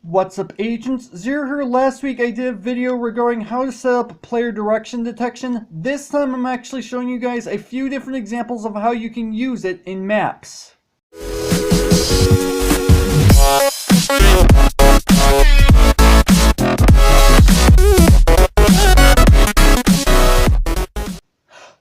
What's up, agents? Zero here. Last week I did a video regarding how to set up player direction detection. This time I'm actually showing you guys a few different examples of how you can use it in maps.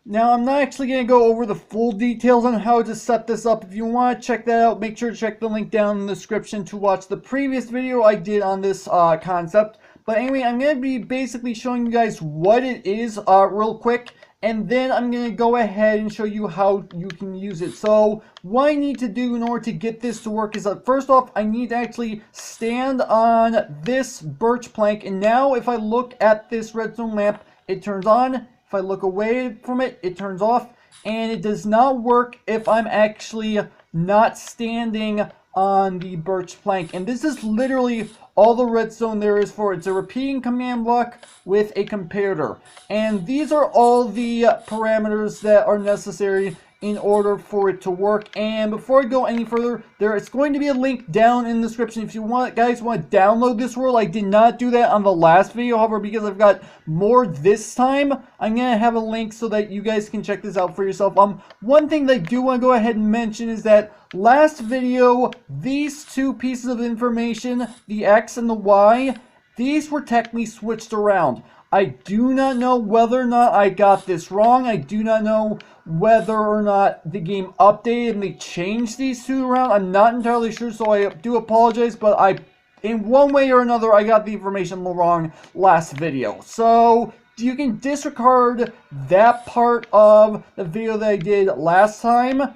Now, I'm not actually going to go over the full details on how to set this up. If you want to check that out, make sure to check the link down in the description to watch the previous video I did on this concept. But anyway, I'm going to be basically showing you guys what it is real quick. And then I'm going to go ahead and show you how you can use it. So what I need to do in order to get this to work is that first off, I need to actually stand on this birch plank. And now if I look at this redstone lamp, it turns on. If I look away from it, it turns off, and it does not work if I'm actually not standing on the birch plank. And this is literally all the redstone there is for it. It's a repeating command block with a comparator. And these are all the parameters that are necessary in order for it to work. And before I go any further, there is going to be a link down in the description if you guys want to download this world. I did not do that on the last video, however, because I've got more this time, I'm going to have a link so that you guys can check this out for yourself. One thing that I do want to go ahead and mention is that last video, these two pieces of information, the X and the Y, these were technically switched around. I do not know whether or not I got this wrong. I do not know whether or not the game updated and they changed these two around. I'm not entirely sure, so I do apologize, but in one way or another, I got the information wrong last video. So you can disregard that part of the video that I did last time.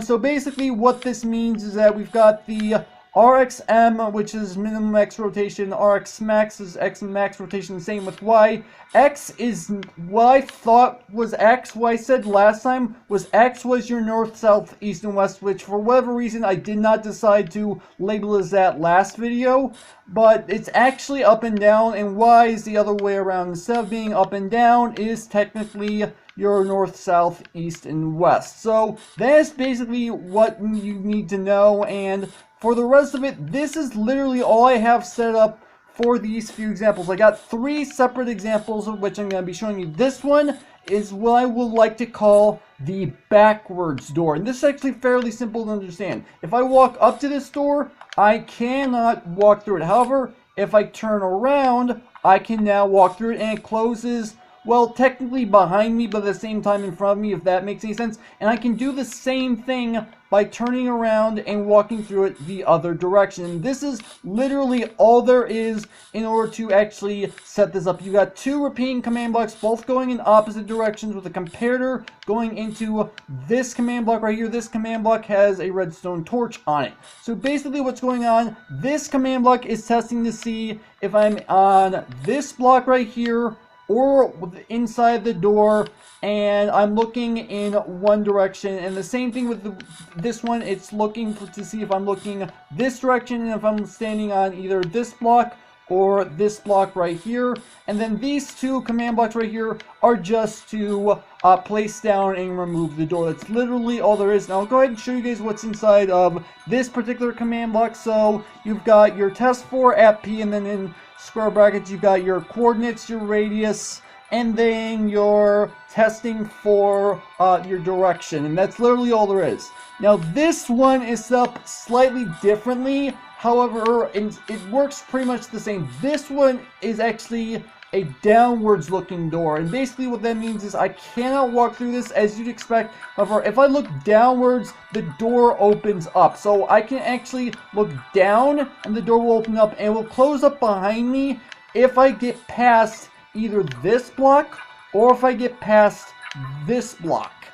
So basically what this means is that we've got the RXM, which is minimum X rotation. RX max is X max rotation. Same with Y. X is what I thought was X. What I said last time was X was your north, south, east, and west, which for whatever reason I did not decide to label as that last video. But it's actually up and down, and Y is the other way around. Instead of being up and down, is technically your north, south, east, and west. So that's basically what you need to know, and for the rest of it, this is literally all I have set up for these few examples. I got three separate examples of which I'm going to be showing you. This one is what I would like to call the backwards door. And this is actually fairly simple to understand. If I walk up to this door, I cannot walk through it. However, if I turn around, I can now walk through it, and it closes, well, technically behind me, but at the same time in front of me, if that makes any sense. And I can do the same thing by turning around and walking through it the other direction. And this is literally all there is in order to actually set this up. You got two repeating command blocks, both going in opposite directions, with a comparator going into this command block right here. This command block has a redstone torch on it. So basically what's going on, this command block is testing to see if I'm on this block right here or inside the door, and I'm looking in one direction. And the same thing with this one, it's looking to see if I'm looking this direction and if I'm standing on either this block or this block right here. And then these two command blocks right here are just to place down and remove the door. That's literally all there is. Now I'll go ahead and show you guys what's inside of this particular command block. So you've got your test for at P, and then in square brackets you've got your coordinates, your radius, and then your testing for your direction. And that's literally all there is. Now this one is set up slightly differently. However, it works pretty much the same. This one is actually a downwards looking door, and basically what that means is I cannot walk through this as you'd expect. However, if I look downwards, the door opens up, so I can actually look down and the door will open up and it will close up behind me if I get past either this block or if I get past this block.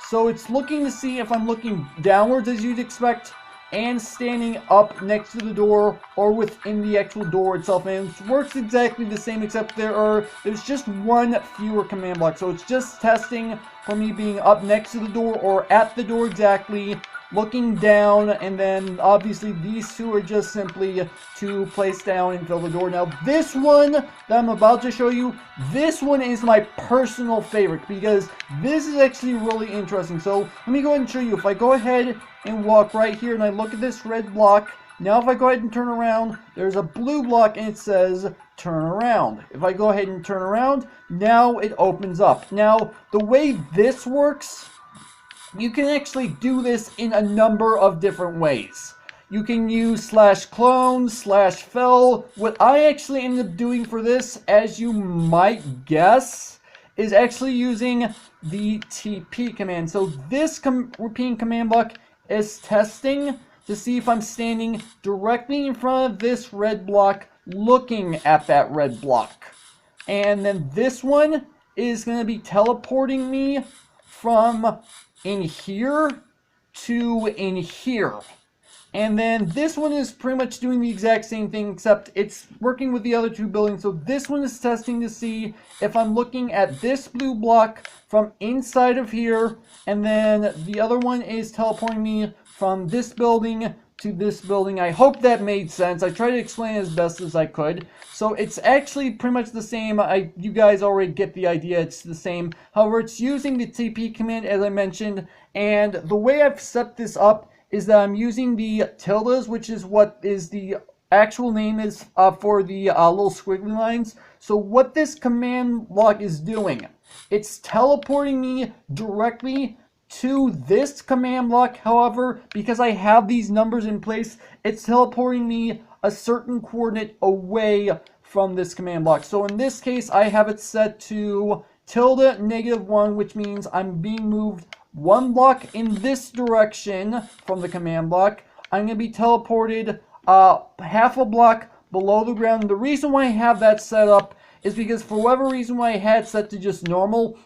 So it's looking to see if I'm looking downwards as you'd expect and standing up next to the door or within the actual door itself, and it works exactly the same, except there's just one fewer command block. So it's just testing for me being up next to the door or at the door exactly, looking down, and then obviously these two are just simply to place down and fill the door. Now this one that I'm about to show you, this one is my personal favorite because this is actually really interesting. So let me go ahead and show you. If I go ahead and walk right here and I look at this red block, Now if I go ahead and turn around, there's a blue block and it says turn around. If I go ahead and turn around, now it opens up. Now, the way this works, you can actually do this in a number of different ways. You can use /clone, /fill. What I actually ended up doing for this, as you might guess, is actually using the TP command. So this repeating command block is testing to see if I'm standing directly in front of this red block, looking at that red block. And then this one is going to be teleporting me from in here to in here. And then this one is pretty much doing the exact same thing, except it's working with the other two buildings. So this one is testing to see if I'm looking at this blue block from inside of here, and then the other one is teleporting me from this building to this building. I hope that made sense. I tried to explain it as best as I could. So it's actually pretty much the same. You guys already get the idea. It's the same. However, it's using the TP command, as I mentioned, and the way I've set this up is that I'm using the tildes, which is what is the actual name is for the little squiggly lines. So what this command block is doing, it's teleporting me directly to this command block. However, because I have these numbers in place, it's teleporting me a certain coordinate away from this command block. So in this case, I have it set to -1, which means I'm being moved one block in this direction from the command block. I'm going to be teleported half a block below the ground. The reason why I have that set up is because for whatever reason why I had it set to just normal,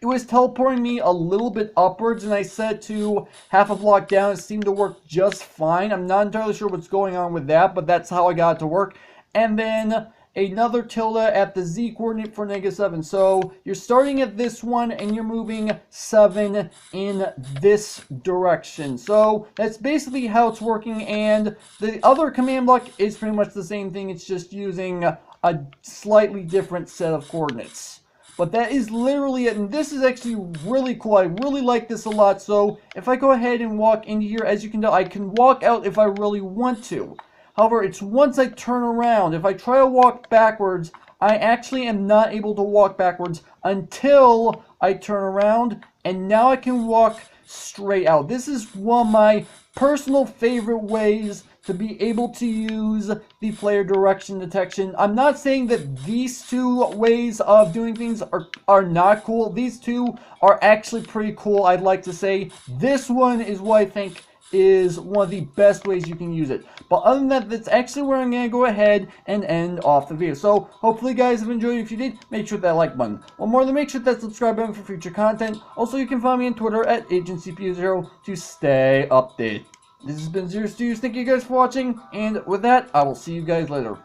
it was teleporting me a little bit upwards, and I set it to half a block down. It seemed to work just fine. I'm not entirely sure what's going on with that, but that's how I got it to work. And then another tilde at the Z coordinate for -7. So you're starting at this one and you're moving 7 in this direction. So that's basically how it's working, and the other command block is pretty much the same thing. It's just using a slightly different set of coordinates. But that is literally it, and this is actually really cool. I really like this a lot. So if I go ahead and walk into here, as you can tell, I can walk out if I really want to. However, it's once I turn around. If I try to walk backwards, I actually am not able to walk backwards until I turn around, and now I can walk straight out. This is one of my personal favorite ways to be able to use the player direction detection. I'm not saying that these two ways of doing things are not cool. These two are actually pretty cool, I'd like to say. This one is what I think is one of the best ways you can use it. But other than that, that's actually where I'm going to go ahead and end off the video. So hopefully you guys have enjoyed it. If you did, make sure that like button. One more than make sure that subscribe button for future content. Also, you can find me on Twitter at AgentCPU0 to stay updated. This has been Zero Studios. Thank you guys for watching, and with that, I will see you guys later.